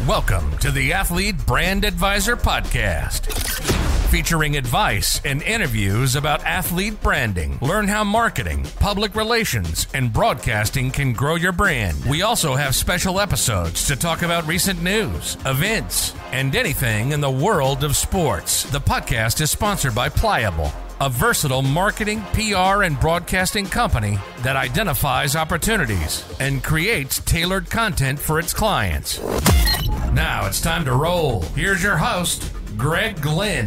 Welcome to the Athlete Brand Advisor Podcast, featuring advice and interviews about athlete branding. Learn how marketing, public relations, and broadcasting can grow your brand. We also have special episodes to talk about recent news, events, and anything in the world of sports. The podcast is sponsored by Pliable, a versatile marketing, PR, and broadcasting company that identifies opportunities and creates tailored content for its clients. Now it's time to roll. Here's your host, Glynn.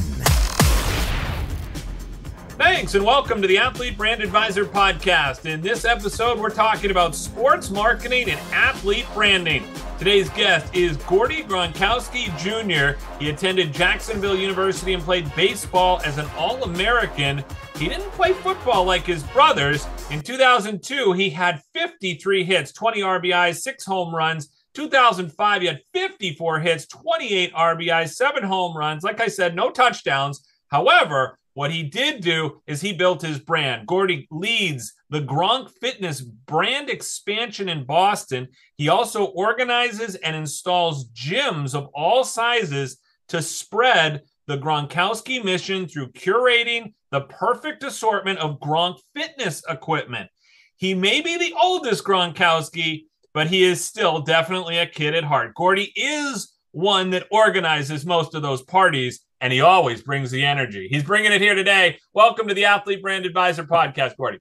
Thanks, and welcome to the Athlete Brand Advisor Podcast. In this episode, we're talking about sports marketing and athlete branding. Today's guest is Gordie Gronkowski Jr. He attended Jacksonville University and played baseball as an All-American. He didn't play football like his brothers. In 2002, he had 53 hits, 20 RBIs, 6 home runs. 2005, he had 54 hits, 28 RBIs, 7 home runs. Like I said, no touchdowns. However, what he did do is he built his brand. Gordie leads the Gronk Fitness brand expansion in Boston. He also organizes and installs gyms of all sizes to spread the Gronkowski mission through curating the perfect assortment of Gronk Fitness equipment. He may be the oldest Gronkowski, but he is still definitely a kid at heart. Gordie is one that organizes most of those parties, and he always brings the energy. He's bringing it here today. Welcome to the Athlete Brand Advisor Podcast, Gordie.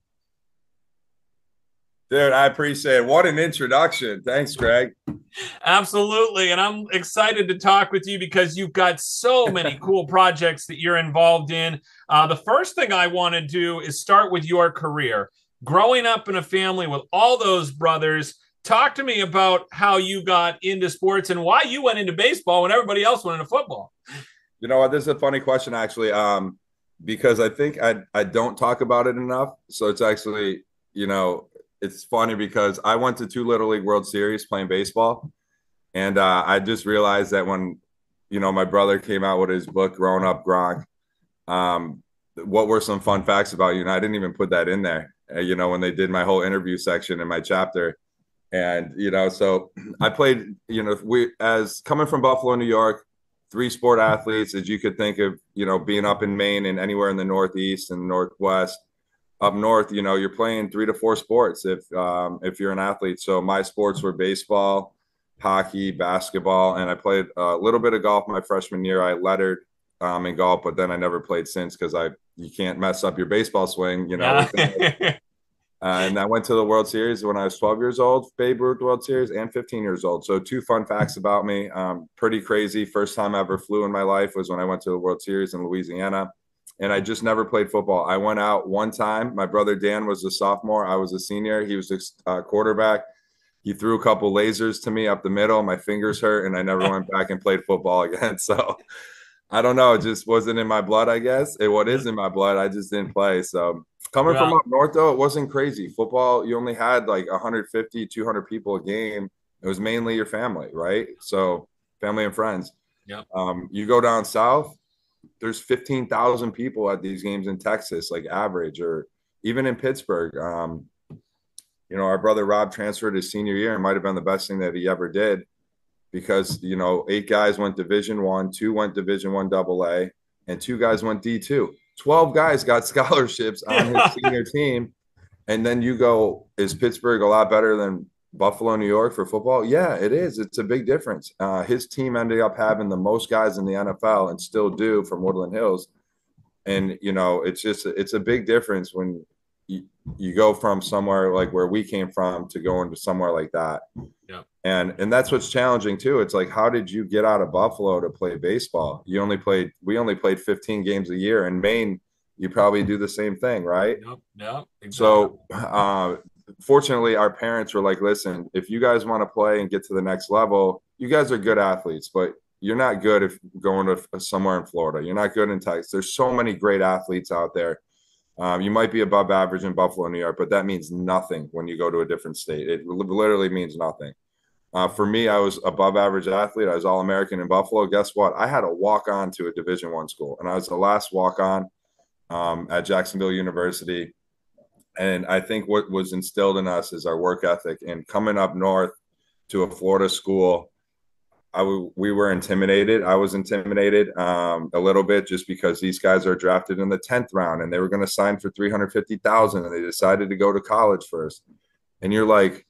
Dude, I appreciate it. What an introduction. Thanks, Greg. Absolutely. And I'm excited to talk with you because you've got so many cool projects that you're involved in. The first thing I want to do is start with your career. Growing up in a family with all those brothers, talk to me about how you got into sports and why you went into baseball when everybody else went into football. You know what? This is a funny question, actually, because I think I don't talk about it enough. So it's actually, it's funny because I went to 2 Little League World Series playing baseball. And I just realized that when, my brother came out with his book, Growing Up Gronk, what were some fun facts about you? And I didn't even put that in there, when they did my whole interview section in my chapter. And, so I played, as coming from Buffalo, New York, 3 sport athletes, as you could think of, being up in Maine and anywhere in the Northeast and Northwest. Up north, you're playing 3 to 4 sports if you're an athlete. So my sports were baseball, hockey, basketball, and I played a little bit of golf my freshman year. I lettered in golf, but then I never played since because you can't mess up your baseball swing, And I went to the World Series when I was 12 years old, Babe Ruth World Series, and 15 years old. So 2 fun facts about me. Pretty crazy. First time I ever flew in my life was when I went to the World Series in Louisiana. And I just never played football. I went out one time. My brother Dan was a sophomore. I was a senior. He was a quarterback. He threw a couple lasers to me up the middle. My fingers hurt, and I never went back and played football again. So I don't know. It just wasn't in my blood, I guess. What is in my blood, I just didn't play. So coming from up north, though, it wasn't crazy. Football, you only had like 150, 200 people a game. It was mainly your family, right? So family and friends. Yeah. You go down south, there's 15,000 people at these games in Texas, like average, or even in Pittsburgh. Our brother Rob transferred his senior year. It might have been the best thing that he ever did because, 8 guys went Division I, 2 went Division I AA, and 2 guys went D2. 12 guys got scholarships on his senior team. And then you go, is Pittsburgh a lot better than Buffalo, New York for football? Yeah, it is. It's a big difference. His team ended up having the most guys in the NFL and still do from Woodland Hills. And, it's a big difference when you go from somewhere like where we came from to going to somewhere like that. Yeah. And that's what's challenging too. It's like, how did you get out of Buffalo to play baseball? We only played 15 games a year. In Maine, you probably do the same thing, right? Yep, exactly. So fortunately, our parents were like, listen, if you guys want to play and get to the next level, you guys are good athletes, but you're not good if going to somewhere in Florida. You're not good in Texas. There's so many great athletes out there. You might be above average in Buffalo, New York, but that means nothing when you go to a different state. It literally means nothing. For me, I was above average athlete. I was All-American in Buffalo. Guess what? I had to walk on to a Division I school, and I was the last walk-on at Jacksonville University. And I think what was instilled in us is our work ethic. And coming up north to a Florida school, we were intimidated. I was intimidated a little bit just because these guys are drafted in the 10th round and they were going to sign for 350,000 and they decided to go to college first. And you're like,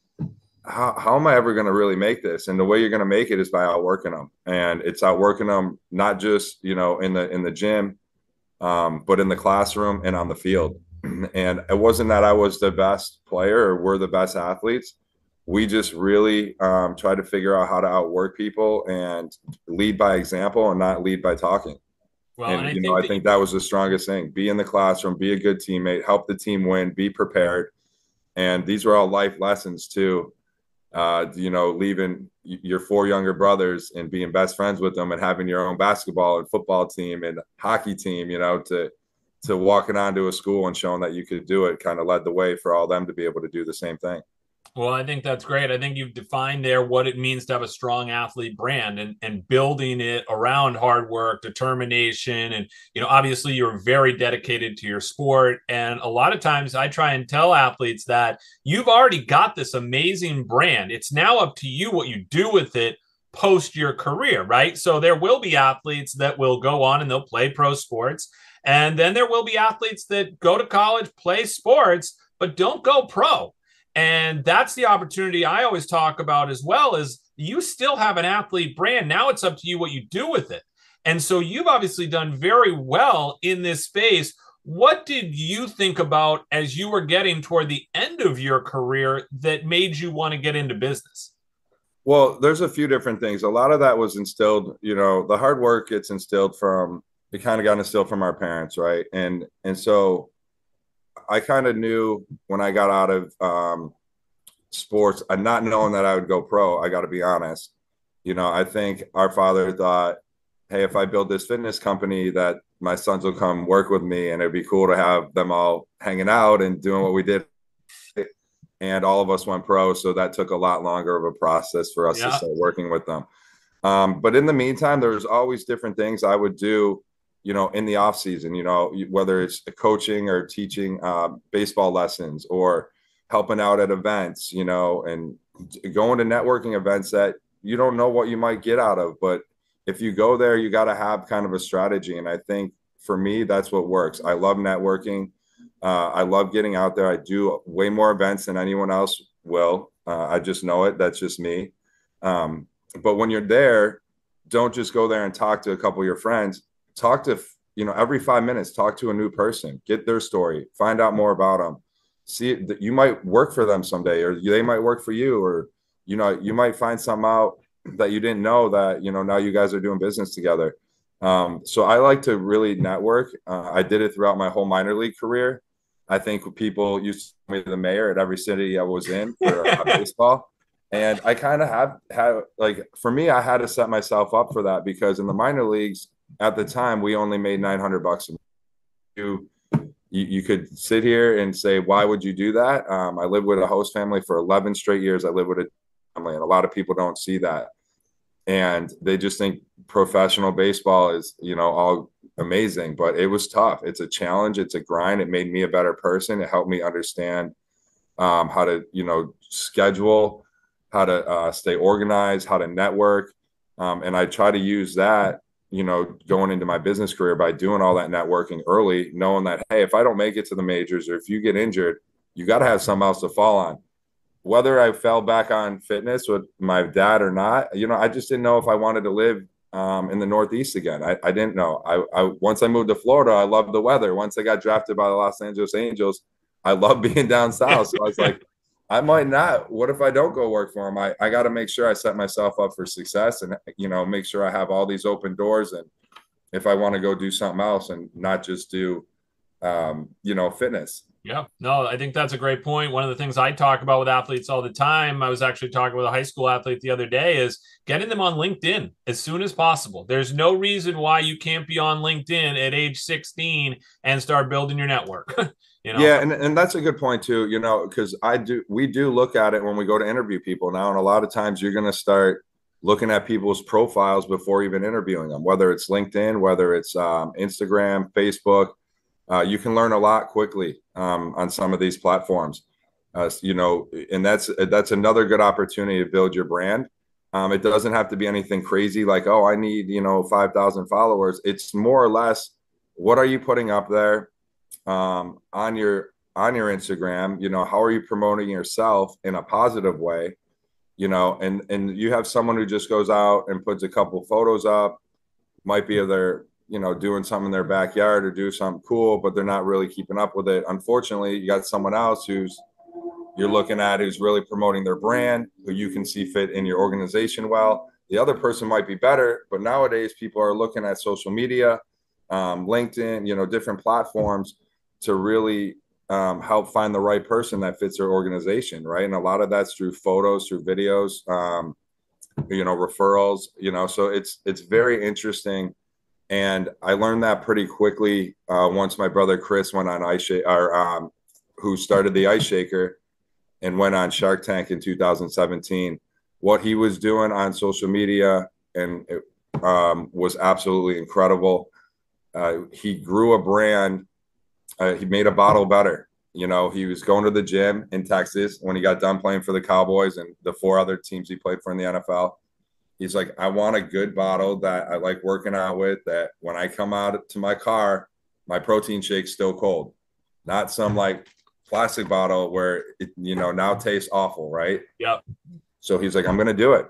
how am I ever going to really make this? And the way you're going to make it is by outworking them. And it's outworking them, not just, in the gym, but in the classroom and on the field. And it wasn't that I was the best player or we're the best athletes. We just really try to figure out how to outwork people and lead by example and not lead by talking. Well, and I think that was the strongest thing. Be in the classroom, be a good teammate, help the team win, be prepared. And these were all life lessons too. Leaving your 4 younger brothers and being best friends with them and having your own basketball and football team and hockey team, to walking onto a school and showing that you could do it kind of led the way for all them to be able to do the same thing. Well, I think that's great. I think you've defined there what it means to have a strong athlete brand and building it around hard work, determination. And, obviously you're very dedicated to your sport. And a lot of times I try and tell athletes that you've already got this amazing brand. It's now up to you what you do with it post your career, right? So there will be athletes that will go on and they'll play pro sports. And then there will be athletes that go to college, play sports, but don't go pro. And that's the opportunity I always talk about as well, is you still have an athlete brand. Now it's up to you what you do with it. And so you've obviously done very well in this space. What did you think about as you were getting toward the end of your career that made you want to get into business? Well, there's a few different things. A lot of that was instilled, the hard work gets instilled it kind of got instilled from our parents, right? And so I kind of knew when I got out of sports, and not knowing that I would go pro, I got to be honest. I think our father thought, hey, if I build this fitness company, that my sons will come work with me and it'd be cool to have them all hanging out and doing what we did. And all of us went pro. So that took a lot longer of a process for us to start working with them. But in the meantime, there was always different things I would do in the off season, whether it's coaching or teaching baseball lessons or helping out at events, and going to networking events that you don't know what you might get out of. But if you go there, you got to have kind of a strategy. And I think for me, that's what works. I love networking. I love getting out there. I do way more events than anyone else will. I just know it. That's just me. But when you're there, don't just go there and talk to a couple of your friends. Talk to, every 5 minutes, talk to a new person, get their story, find out more about them. See that you might work for them someday, or they might work for you, or, you might find something out that you didn't know that, now you guys are doing business together. So I like to really network. I did it throughout my whole minor league career. I think people used to call me the mayor at every city I was in for baseball. And I kind of for me, I had to set myself up for that, because in the minor leagues, at the time, we only made $900 a month. You could sit here and say, why would you do that? I lived with a host family for 11 straight years. I lived with a family, and a lot of people don't see that. And they just think professional baseball is, all amazing, but it was tough. It's a challenge. It's a grind. It made me a better person. It helped me understand how to, schedule, how to stay organized, how to network. And I try to use that, going into my business career by doing all that networking early, knowing that, hey, if I don't make it to the majors, or if you get injured, you got to have something else to fall on. Whether I fell back on fitness with my dad or not, I just didn't know if I wanted to live in the Northeast again. I didn't know. Once I moved to Florida, I loved the weather. Once I got drafted by the Los Angeles Angels, I loved being down south. So I was like, I might not. What if I don't go work for them? I got to make sure I set myself up for success and, make sure I have all these open doors. And if I want to go do something else and not just do, fitness. Yeah, no, I think that's a great point. One of the things I talk about with athletes all the time, I was actually talking with a high school athlete the other day, is getting them on LinkedIn as soon as possible. There's no reason why you can't be on LinkedIn at age 16 and start building your network. Yeah, and that's a good point too, because we do look at it when we go to interview people now. And a lot of times you're going to start looking at people's profiles before even interviewing them, whether it's LinkedIn, whether it's Instagram, Facebook. You can learn a lot quickly on some of these platforms, and that's another good opportunity to build your brand. It doesn't have to be anything crazy like, oh, I need, 5,000 followers. It's more or less, what are you putting up there on your Instagram? How are you promoting yourself in a positive way? And you have someone who just goes out and puts a couple photos up, might be of their, doing something in their backyard or do something cool, but they're not really keeping up with it. Unfortunately, you got someone else who's really promoting their brand, who you can see fit in your organization well. The other person might be better, but nowadays people are looking at social media, LinkedIn, different platforms to really help find the right person that fits their organization, right? And a lot of that's through photos, through videos, referrals, so it's very interesting. And I learned that pretty quickly once my brother Chris went on who started the Ice Shaker and went on Shark Tank in 2017. What he was doing on social media and it was absolutely incredible. He grew a brand. He made a bottle better. He was going to the gym in Texas when he got done playing for the Cowboys and the 4 other teams he played for in the NFL. He's like, I want a good bottle that I like working out with, that when I come out to my car, my protein shake's still cold. Not some like plastic bottle where it, now tastes awful, right? Yep. So he's like, I'm going to do it.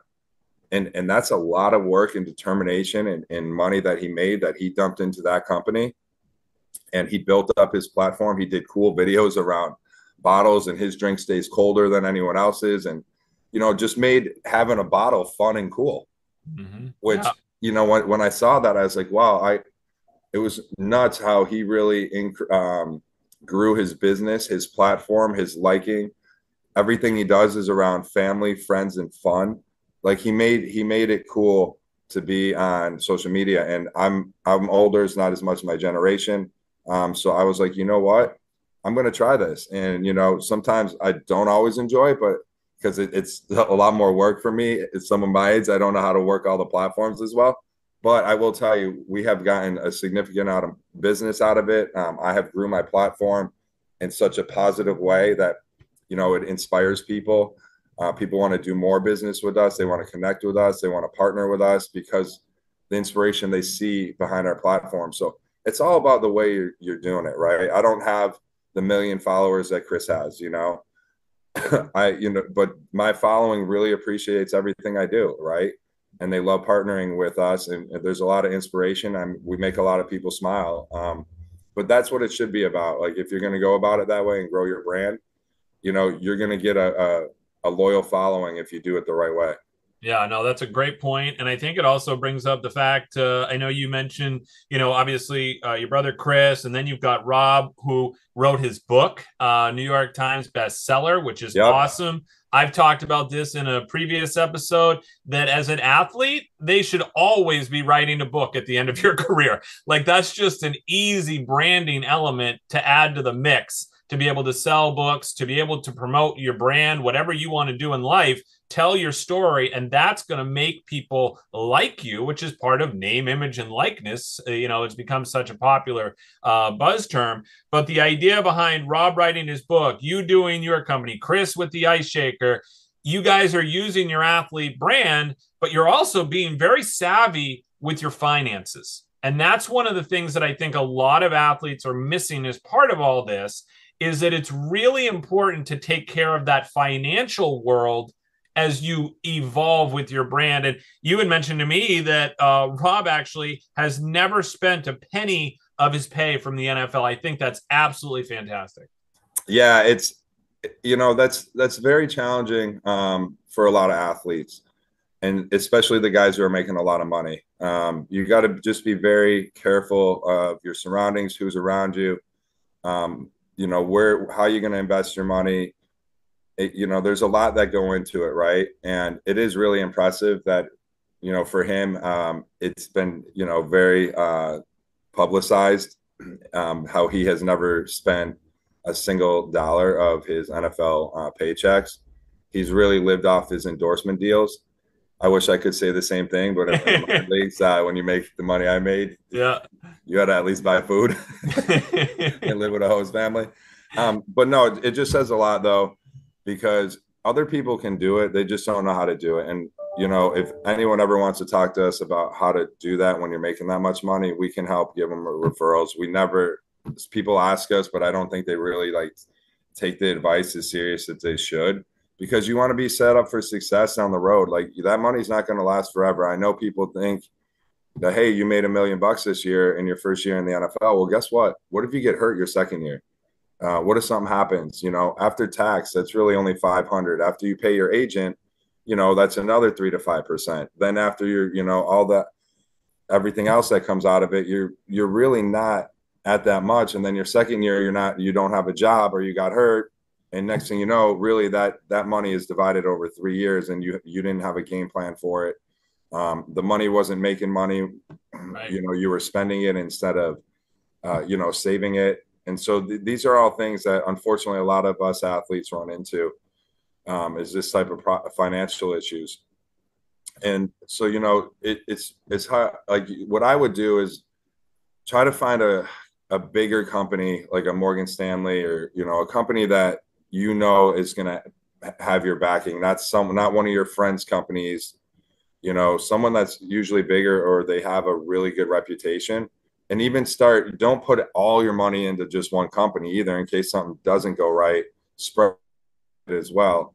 And that's a lot of work and determination and money that he made that he dumped into that company. And he built up his platform. He did cool videos around bottles, and his drink stays colder than anyone else's. And, just made having a bottle fun and cool, which, when I saw that, I was like, wow, it was nuts how he really grew his business, his platform, his liking. Everything he does is around family, friends, and fun. Like he made it cool to be on social media. And I'm older, it's not as much my generation. So I was like, you know what? I'm going to try this. And, sometimes I don't always enjoy it, but because it's a lot more work for me. It's some of my age. I don't know how to work all the platforms as well. But I will tell you, we have gotten a significant amount of business out of it. I have grew my platform in such a positive way that, it inspires people. People want to do more business with us. They want to connect with us. They want to partner with us because the inspiration they see behind our platform. So it's all about the way you're doing it, right? I don't have the 1 million followers that Chris has, but my following really appreciates everything I do, right? And they love partnering with us, and there's a lot of inspiration. We make a lot of people smile. But that's what it should be about. Like, if you're going to go about it that way and grow your brand, you're going to get a loyal following if you do it the right way. Yeah, no, that's a great point. And I think it also brings up the fact, I know you mentioned, obviously your brother Chris, and then you've got Rob, who wrote his book, New York Times bestseller, which is awesome. I've talked about this in a previous episode, that as an athlete, they should always be writing a book at the end of your career. Like, that's just an easy branding element to add to the mix, to be able to sell books, to be able to promote your brand, whatever you want to do in life. Tell your story, and that's going to make people like you, which is part of name, image, and likeness. It's become such a popular buzz term. But the idea behind Rob writing his book, you doing your company, Chris with the Ice Shaker, you guys are using your athlete brand, but you're also being very savvy with your finances. And that's one of the things that I think a lot of athletes are missing as part of all this, is that it's really important to take care of that financial world as you evolve with your brand. And you had mentioned to me that Rob actually has never spent a penny of his pay from the NFL. I think that's absolutely fantastic. Yeah, it's, that's very challenging for a lot of athletes, and especially the guys who are making a lot of money. You got to just be very careful of your surroundings, who's around you, how you're going to invest your money. There's a lot that go into it, right? And it is really impressive that, for him, it's been, very publicized, how he has never spent a single dollar of his NFL paychecks. He's really lived off his endorsement deals. I wish I could say the same thing, but at least when you make the money I made, you got to at least buy food and live with a host family. But no, it just says a lot, though, because other people can do it. They just don't know how to do it. And you know, if anyone ever wants to talk to us about how to do that when you're making that much money, we can help give them referrals. We never, people ask us, but I don't think they really like take the advice as serious as they should, because you want to be set up for success down the road. Like that money's not going to last forever. I know people think that, hey, you made $1 million this year in your first year in the NFL. Well, guess what? What if you get hurt your second year? What if something happens? You know, after tax, that's really only 500. After you pay your agent, you know, that's another 3 to 5%. Then after you're, you know, all that, everything else that comes out of it, you're really not at that much. And then your second year, you don't have a job or you got hurt. And next thing you know, really that money is divided over 3 years and you didn't have a game plan for it. The money wasn't making money. Right. You know, you were spending it instead of, you know, saving it. And so these are all things that unfortunately a lot of us athletes run into, is this type of financial issues. And so, you know, it's hard. Like what I would do is try to find a bigger company, like a Morgan Stanley, or, you know, a company that, you know, is going to have your backing. Not one of your friends' companies, you know, someone that's usually bigger or they have a really good reputation. And even don't put all your money into just one company either, in case something doesn't go right, spread it as well.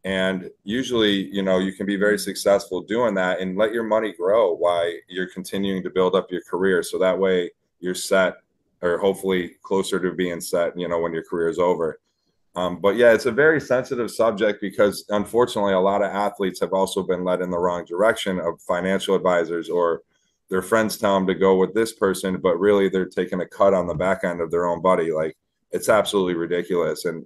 And usually, you know, you can be very successful doing that and let your money grow while you're continuing to build up your career. So that way you're set, or hopefully closer to being set, you know, when your career is over. But yeah, it's a very sensitive subject because unfortunately, a lot of athletes have also been led in the wrong direction of financial advisors, or their friends tell them to go with this person, but really they're taking a cut on the back end of their own buddy. Like it's absolutely ridiculous. And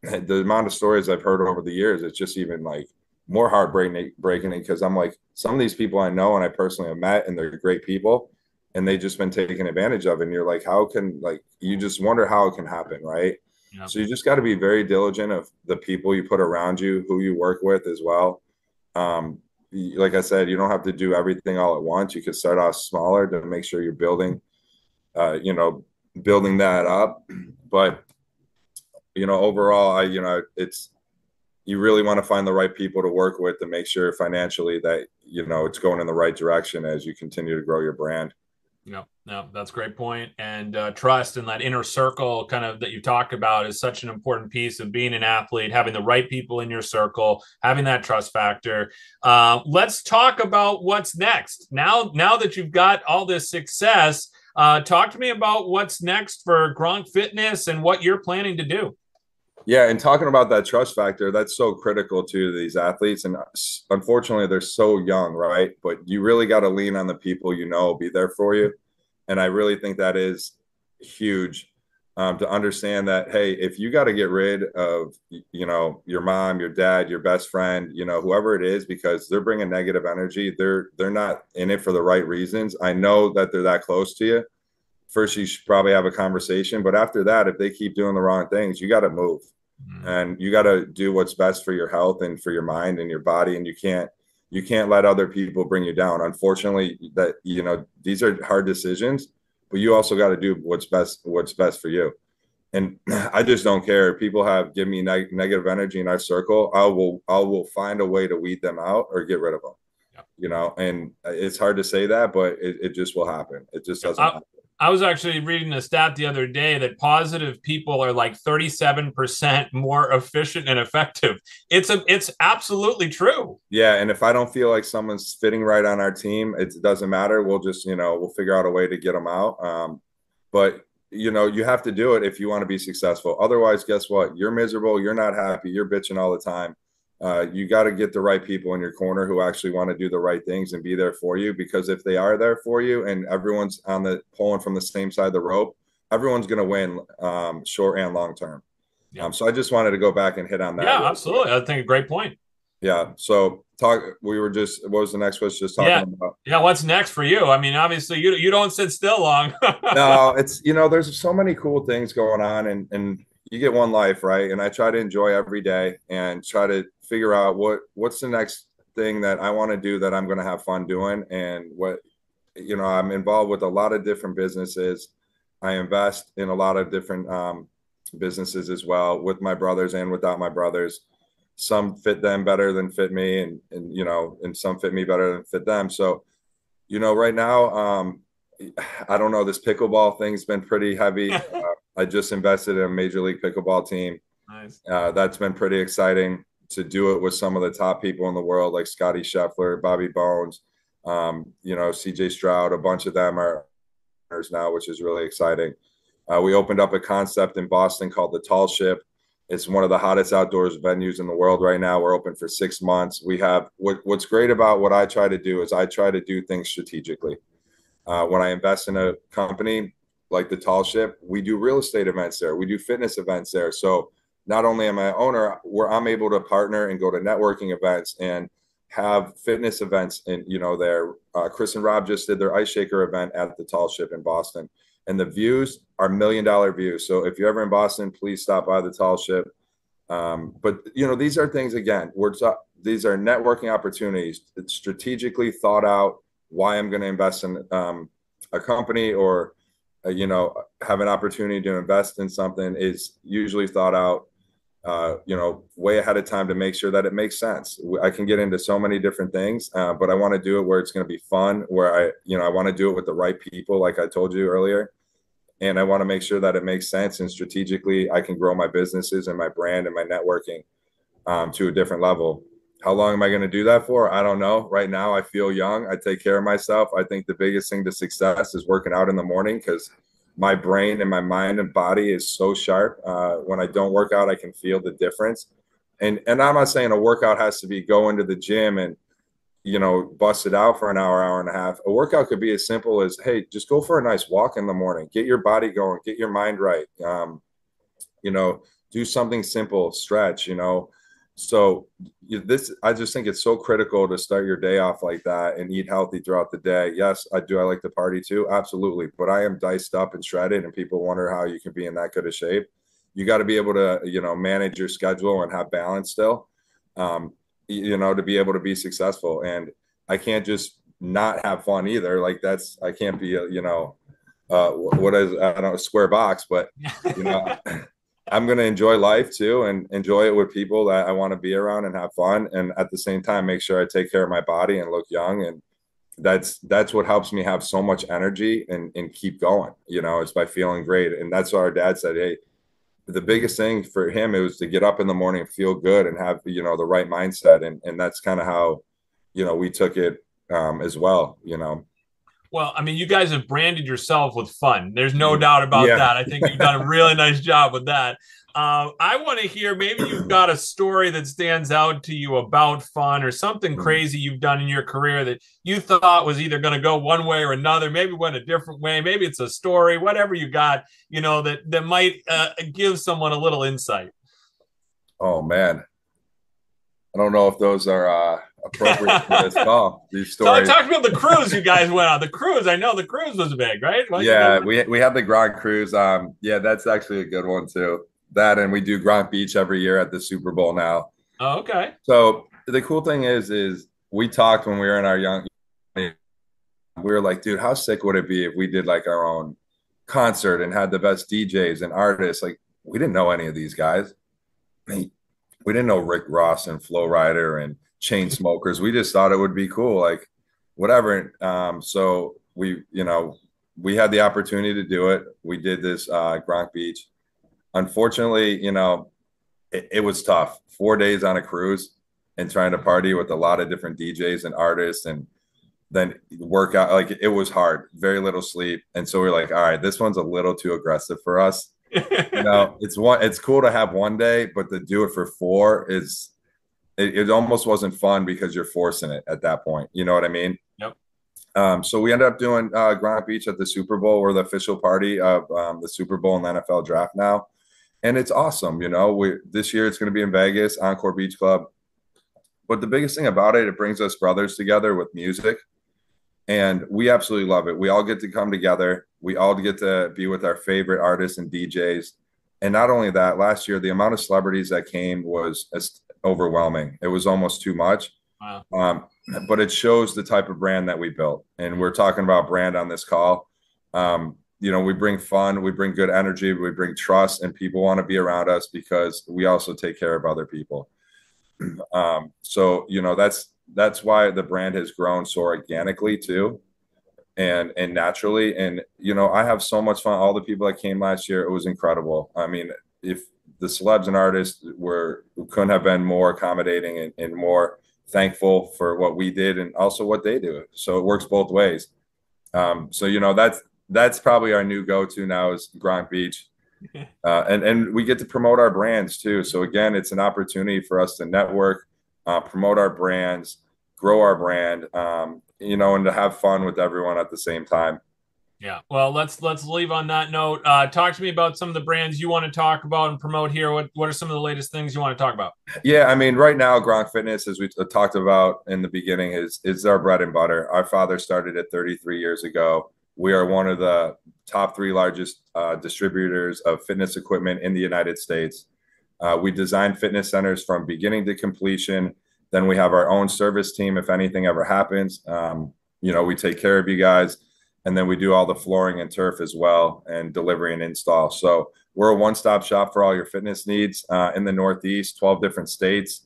the amount of stories I've heard over the years, it's just even like more heartbreaking, because I'm like, some of these people I know and I personally have met, and they're great people, and they just been taken advantage of. And you're like, how can, like, you just wonder how it can happen, right? Yeah. So you just got to be very diligent of the people you put around you, who you work with as well. Like I said, you don't have to do everything all at once. You could start off smaller to make sure you're building, you know, building that up. But, you know, overall, you know, you really want to find the right people to work with to make sure financially that, you know, it's going in the right direction as you continue to grow your brand. No, that's a great point. And trust and that inner circle kind of that you talk about is such an important piece of being an athlete, having the right people in your circle, having that trust factor. Let's talk about what's next. Now that you've got all this success, talk to me about what's next for Gronk Fitness and what you're planning to do. Yeah, and talking about that trust factor, that's so critical to these athletes. And unfortunately, they're so young, right? But you really got to lean on the people you know be there for you. And I really think that is huge, to understand that, hey, if you got to get rid of, you know, your mom, your dad, your best friend, you know, whoever it is, because they're bringing negative energy, they're not in it for the right reasons. I know that they're that close to you. First, you should probably have a conversation. But after that, if they keep doing the wrong things, you got to move. And you got to do what's best for your health and for your mind and your body. And you can't let other people bring you down. Unfortunately, that, you know, these are hard decisions, but you also got to do what's best for you. And I just don't care. If people give me negative energy in our circle, I will find a way to weed them out or get rid of them. Yeah. You know, and it's hard to say that, but it just will happen. It just doesn't happen. I was actually reading a stat the other day that positive people are like 37% more efficient and effective. It's absolutely true. Yeah. And if I don't feel like someone's fitting right on our team, it doesn't matter. We'll just, you know, we'll figure out a way to get them out. But, you know, you have to do it if you want to be successful. Otherwise, guess what? You're miserable. You're not happy. You're bitching all the time. You got to get the right people in your corner who actually want to do the right things and be there for you, because if they are there for you and everyone's pulling from the same side of the rope, everyone's going to win, short and long term. Yeah. So I just wanted to go back and hit on that. Yeah, absolutely. I think a great point. Yeah. So what was the next question? Just talking about. Yeah. What's next for you? I mean, obviously you don't sit still long. No, it's, you know, there's so many cool things going on, and you get one life, right? And I try to enjoy every day and try to figure out what's the next thing that I want to do that I'm going to have fun doing. And what, you know, I'm involved with a lot of different businesses. I invest in a lot of different businesses as well, with my brothers and without my brothers. some fit them better than fit me, and some fit me better than fit them. So, right now, I don't know, this pickleball thing's been pretty heavy. I just invested in a major league pickleball team. Nice. That's been pretty exciting to do it with some of the top people in the world, like Scotty Scheffler, Bobby Bones, CJ Stroud. A bunch of them are now, which is really exciting. We opened up a concept in Boston called the Tall Ship. It's one of the hottest outdoors venues in the world right now. We're open for 6 months. We have what's great about what I try to do is I try to do things strategically. When I invest in a company like the Tall Ship, we do real estate events there. We do fitness events there. So not only am I an owner, where I'm able to partner and go to networking events and have fitness events there. Chris and Rob just did their ice shaker event at the Tall Ship in Boston, and the views are $1 million views. So if you're ever in Boston, please stop by the Tall Ship. But these are things, again, these are networking opportunities. It's strategically thought out why I'm going to invest in a company, or have an opportunity to invest in something is usually thought out way ahead of time to make sure that it makes sense. I can get into so many different things, but I want to do it where it's going to be fun, where I want to do it with the right people, like I told you earlier. And I want to make sure that it makes sense, and strategically I can grow my businesses and my brand and my networking to a different level. How long am I going to do that for? I don't know. Right now, I feel young. I take care of myself. I think the biggest thing to success is working out in the morning, because my brain and my mind and body is so sharp. When I don't work out, I can feel the difference. And I'm not saying a workout has to be going to the gym and, bust it out for an hour, hour and a half. A workout could be as simple as, hey, just go for a nice walk in the morning, get your body going, get your mind right. Do something simple, stretch, So I just think it's so critical to start your day off like that and eat healthy throughout the day. Yes, I like to party too. Absolutely. But I am diced up and shredded, and people wonder how you can be in that good of shape. You got to be able to, manage your schedule and have balance still, to be able to be successful. And I can't just not have fun either. Like I can't be, I don't know, a square box, but, I'm going to enjoy life too, and enjoy it with people that I want to be around and have fun. And at the same time, make sure I take care of my body and look young. And that's what helps me have so much energy and keep going, it's by feeling great. And that's what our dad said. Hey, the biggest thing for him, it was to get up in the morning and feel good and have, the right mindset. And that's kind of how, we took it as well, Well, I mean, you guys have branded yourself with fun. There's no doubt about that. I think you've done a really nice job with that. I want to hear, maybe you've got a story that stands out to you about fun, or something crazy you've done in your career that you thought was either going to go one way or another, maybe went a different way. Maybe it's a story, whatever you got, that might give someone a little insight. Oh, man. I don't know if those are appropriate for this call. These stories. So talk about the cruise you guys went on. The cruise, I know the cruise was big, right? Yeah, we had the Gronk cruise. Yeah, that's actually a good one too. That, and we do Gronk Beach every year at the Super Bowl now. Oh, okay. So the cool thing is we talked when we were in our young. We were like, dude, how sick would it be if we did like our own concert and had the best DJs and artists? Like, we didn't know any of these guys. We didn't know Rick Ross and Flo Rida and Chainsmokers. We just thought it would be cool, like whatever. So we had the opportunity to do it. We did this Gronk Beach. Unfortunately, it was tough. 4 days on a cruise and trying to party with a lot of different DJs and artists, and then work out. Like, it was hard, very little sleep. And so we're like, all right, this one's a little too aggressive for us. It's cool to have 1 day, but to do it for 4 is, it almost wasn't fun because you're forcing it at that point. You know what I mean? Yep. So we ended up doing Gronk Beach at the Super Bowl. We're the official party of the Super Bowl and the NFL draft now. And it's awesome. This year it's going to be in Vegas, Encore Beach Club. But the biggest thing about it brings us brothers together with music. And we absolutely love it. We all get to come together. We all get to be with our favorite artists and DJs. And not only that, last year, the amount of celebrities that came was overwhelming. It was almost too much. Wow. But it shows the type of brand that we built. And we're talking about brand on this call. We bring fun, we bring good energy, we bring trust, and people want to be around us because we also take care of other people. So, that's why the brand has grown so organically too, and naturally. And, I have so much fun. All the people that came last year, it was incredible. I mean, if the celebs and artists couldn't have been more accommodating and more thankful for what we did and also what they do. So it works both ways. So, that's probably our new go-to now is Gronk Beach. And we get to promote our brands too. So again, it's an opportunity for us to network, promote our brands, grow our brand, and to have fun with everyone at the same time. Yeah. Well, let's leave on that note. Talk to me about some of the brands you want to talk about and promote here. What are some of the latest things you want to talk about? Yeah, I mean, right now, Gronk Fitness, as we talked about in the beginning, is our bread and butter. Our father started it 33 years ago. We are one of the top 3 largest distributors of fitness equipment in the United States. We design fitness centers from beginning to completion. Then we have our own service team if anything ever happens. We take care of you guys. And then we do all the flooring and turf as well, and delivery and install. So we're a one-stop shop for all your fitness needs in the Northeast, 12 different states.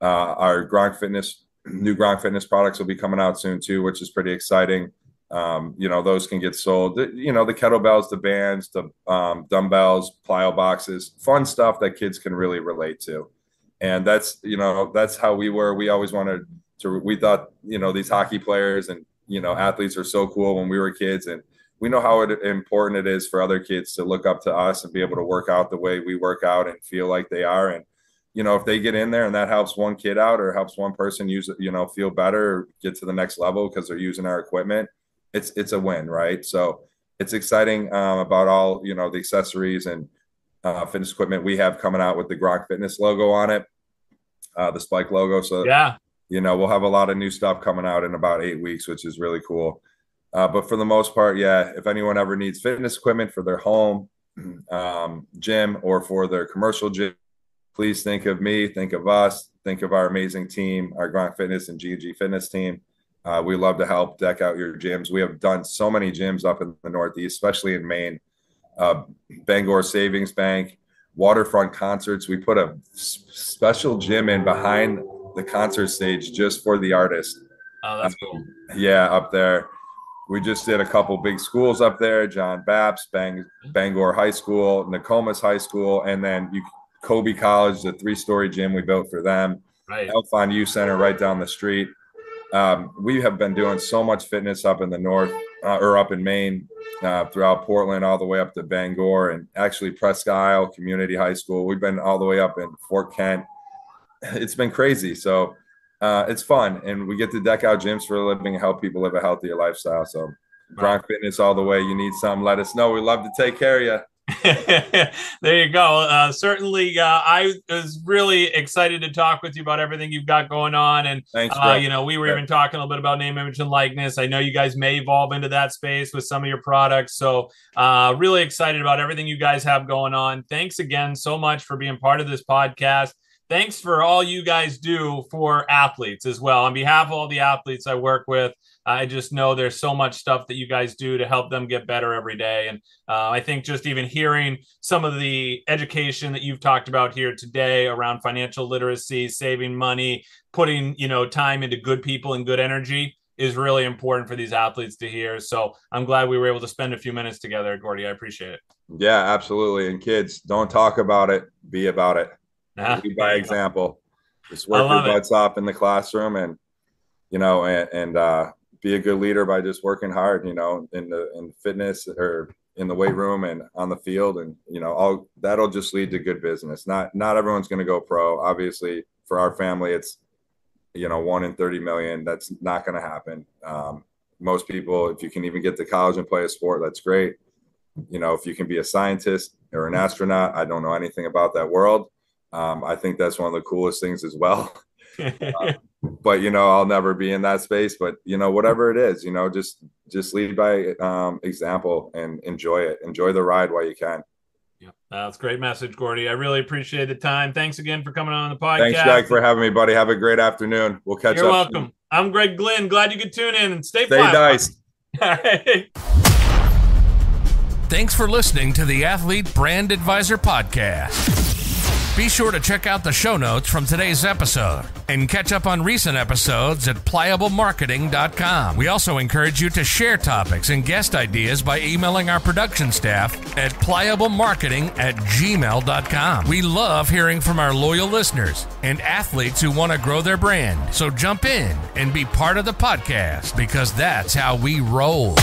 Our new Gronk Fitness products will be coming out soon too, which is pretty exciting. Those can get sold. The kettlebells, the bands, the dumbbells, plyo boxes, fun stuff that kids can really relate to. And that's how we were. We always wanted to. We thought these hockey players and athletes are so cool when we were kids, and we know how important it is for other kids to look up to us and be able to work out the way we work out and feel like they are. And if they get in there and that helps one kid out or helps one person feel better or get to the next level because they're using our equipment, it's a win, right? So it's exciting about all the accessories and fitness equipment we have coming out with the Gronk Fitness logo on it, the spike logo. So yeah. We'll have a lot of new stuff coming out in about 8 weeks, which is really cool. But for the most part, yeah, if anyone ever needs fitness equipment for their home gym or for their commercial gym, please think of me, think of us, think of our amazing team, our Gronk Fitness and GG Fitness team. We love to help deck out your gyms. We have done so many gyms up in the Northeast, especially in Maine, Bangor Savings Bank, waterfront concerts. We put a special gym in behind the concert stage just for the artist. Oh, that's cool. Yeah, up there. We just did a couple big schools up there, John Baptist, Bangor High School, Nokomis High School, and then Kobe College, the 3-story gym we built for them. Right. Elfon Youth Center right down the street. We have been doing so much fitness up in the north or up in Maine, throughout Portland, all the way up to Bangor, and actually Presque Isle Community High School. We've been all the way up in Fort Kent. It's been crazy. So it's fun, and we get to deck out gyms for a living and help people live a healthier lifestyle. So Gronk Fitness all the way. You need something, let us know. We love to take care of you. There you go. Certainly, I was really excited to talk with you about everything you've got going on. And, thanks, we were even talking a little bit about name, image, and likeness. I know you guys may evolve into that space with some of your products. So really excited about everything you guys have going on. Thanks again so much for being part of this podcast. Thanks for all you guys do for athletes as well. On behalf of all the athletes I work with, I just know there's so much stuff that you guys do to help them get better every day. And I think just even hearing some of the education that you've talked about here today around financial literacy, saving money, putting, time into good people and good energy is really important for these athletes to hear. So I'm glad we were able to spend a few minutes together, Gordie. I appreciate it. Yeah, absolutely. And kids, don't talk about it, be about it. Lead by example. Just work your butts off in the classroom, and be a good leader by just working hard, in fitness or in the weight room and on the field, and all that'll just lead to good business. Not everyone's going to go pro. Obviously, for our family, it's 1 in 30 million. That's not going to happen. Most people, if you can even get to college and play a sport, that's great. If you can be a scientist or an astronaut, I don't know anything about that world. I think that's one of the coolest things as well. But I'll never be in that space. But whatever it is, just lead by example and enjoy it. Enjoy the ride while you can. Yeah, that's a great message, Gordie. I really appreciate the time. Thanks again for coming on the podcast. Thanks, Jack, for having me, buddy. Have a great afternoon. We'll catch up. You're welcome. I'm Greg Glynn. Glad you could tune in and stay nice. All right. Thanks for listening to the Athlete Brand Advisor Podcast. Be sure to check out the show notes from today's episode and catch up on recent episodes at pliablemarketing.com. We also encourage you to share topics and guest ideas by emailing our production staff at pliablemarketing@gmail.com. We love hearing from our loyal listeners and athletes who want to grow their brand. So jump in and be part of the podcast, because that's how we roll.